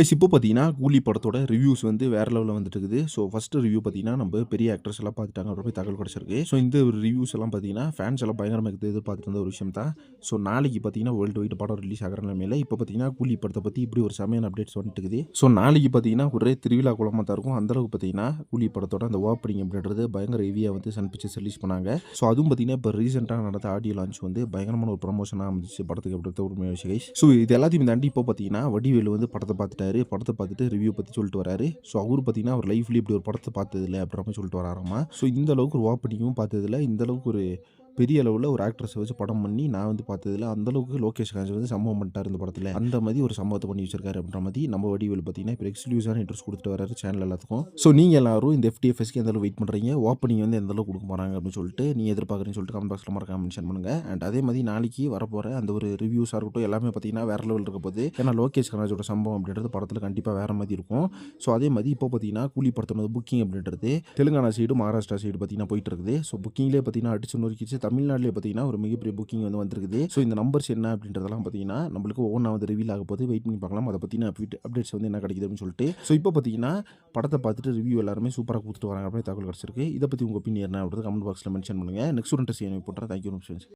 Guys இப்போ பார்த்தீங்கன்னா, கூலி படத்தோட ரிவ்யூஸ் வந்து வேற லெவல்ல வந்துட்டு இருக்குது. ஸோ ஃபர்ஸ்ட் ரிவ்யூ பார்த்தீங்கன்னா, நம்ம பெரிய ஆக்டர்ஸ் எல்லாம் பார்த்துட்டாங்க. அப்புறம் போய் தகவல் கிடைச்சிருக்கு. ஸோ இந்த ஒரு ரிவ்யூஸ் எல்லாம் பார்த்தீங்கன்னா, ஃபேன்ஸ் எல்லாம் பயங்கரமா எதிர்பார்த்துட்டு இருந்த ஒரு விஷயம் தான். ஸோ நாளைக்கு பார்த்தீங்கன்னா, வேர்ல்டு வைட் படம் ரிலீஸ் ஆகிற நிலைமையில இப்போ பார்த்தீங்கன்னா, கூலி படத்தை பத்தி இப்படி ஒரு செமையான அப்டேட்ஸ் வந்துட்டு இருக்குது. ஸோ நாளைக்கு பார்த்தீங்கன்னா, ஒரே திருவிழா குளமா தான் இருக்கும். அந்த அளவுக்கு பார்த்தீங்கன்னா, கூலி படத்தோட அந்த ஓப்பனிங் அப்படின்றது பயங்கர ஹெவியா வந்து சன் பிக்சர்ஸ் ரிலீஸ் பண்ணாங்க. ஸோ அதுவும் பார்த்தீங்கன்னா, இப்போ ரீசெண்டாக நடந்த ஆடியோ லான்ச் வந்து பயங்கரமான ஒரு ப்ரமோஷனாக இருந்துச்சு படத்துக்கு அப்படின்ற உண்மையான விஷயம் கைஸ். ஸோ இது எல்லாத்தையும் தாண்டி இப்போ பார்த்தீங்கன்னா, வடிவேலு வந்து படத்தை பார்த்துட்டாரு. படத்தை பார்த்துட்டு ரிவ்யூ பத்தி சொல்லிட்டு வராரு. ஸோ அவரு பார்த்தீங்கன்னா, அவர் லைஃப்ல இப்படி ஒரு படத்தை பார்த்ததில்ல அப்படின்ற மாதிரி சொல்லிட்டு வராராமா. ஸோ இந்த அளவுக்கு ஒரு ஓப்பனிங்கும் பார்த்ததில்ல. இந்த அளவுக்கு ஒரு பெரிய அளவுல ஒரு ஆக்ட்ரஸை வச்சு படம் பண்ணி நான் வந்து பார்த்ததில்ல. அந்த அளவுக்கு லோகேஷ் கனகராஜ் வந்து சம்பவம் பண்ணிட்டாரு இந்த படத்துல. அந்த மாதிரி ஒரு சம்பவத்தை பண்ணி வச்சிருக்காரு அப்படின்ற மாதிரி நம்ம வடிவேலு பார்த்தீங்கன்னா, இப்போ எக்ஸ்க்ளூசிவான இன்ட்ரெஸ்ட் கொடுத்துட்டு வராரு சேனல் எல்லாத்துக்கும். ஸோ நீங்க எல்லாரும் இந்த FTFSக்கு எந்த அளவுக்கு வெயிட் பண்றீங்க? ஓப்பனிங் வந்து எந்த அளவுக்கு கொடுக்க போறாங்க அப்படின்னு சொல்லிட்டு நீங்க எதிர்பார்க்குறீங்கன்னு சொல்லிட்டு கமெண்ட் பாக்ஸ்ல மறக்காம மென்ஷன் பண்ணுங்க. அண்ட் அதே மாதிரி நாளைக்கு வரப்போற அந்த ஒரு ரிவ்யூஸாக இருக்கட்டும் எல்லாமே பார்த்தீங்கன்னா வேற லெவல் இருக்க போகுது. ஏன்னா லோகேஷ் கனகராஜோட சம்பவம் அப்படின்றது படத்தில் கண்டிப்பாக வேற மாதிரி இருக்கும். ஸோ அதே மாதிரி இப்போ பார்த்தீங்கன்னா கூலி படத்தோட புக்கிங் அப்படின்றது தெலுங்கானா சைடு மகாராஷ்டிரா சைடு பார்த்தீங்கன்னா போயிட்டு இருக்குது. ஸோ புக்கிங்லேயே பார்த்தீங்கன்னா அடிச்சு நொறுக்கிச்சு. தமிழ்நாட்டிலே பார்த்தீங்கன்னா ஒரு மிகப்பெரிய புக்கிங் வந்து வந்திருக்குது. ஸோ இந்த நம்பர்ஸ் என்ன அப்படின்றதெல்லாம் பார்த்தீங்கன்னா நம்மளுக்கு ஒவ்வொன்றா வந்து ரிவீல் ஆக போது. வெயிட் பண்ணி பார்க்கலாம். அதை பற்றின அப்டேட்ஸ் வந்து என்ன கிடைக்குது அப்படின்னு சொல்லிட்டு. ஸோ இப்போ பார்த்தீங்கன்னா படத்தை பார்த்துட்டு ரிவ்யூ எல்லாருமே சூப்பராக கொடுத்துட்டு வராங்க அப்படின்னு தகவல் கிடச்சிருக்கு. இதை பற்றி உங்கள் ஒப்பீனியன் என்ன அப்படின்றது கமெண்ட் பாக்ஸில் மென்ஷன் பண்ணுங்கள். நெக்ஸ்ட் ஒரு இன்ட்ரெஸ்ட் போட்டுறேன். தேங்க்யூ.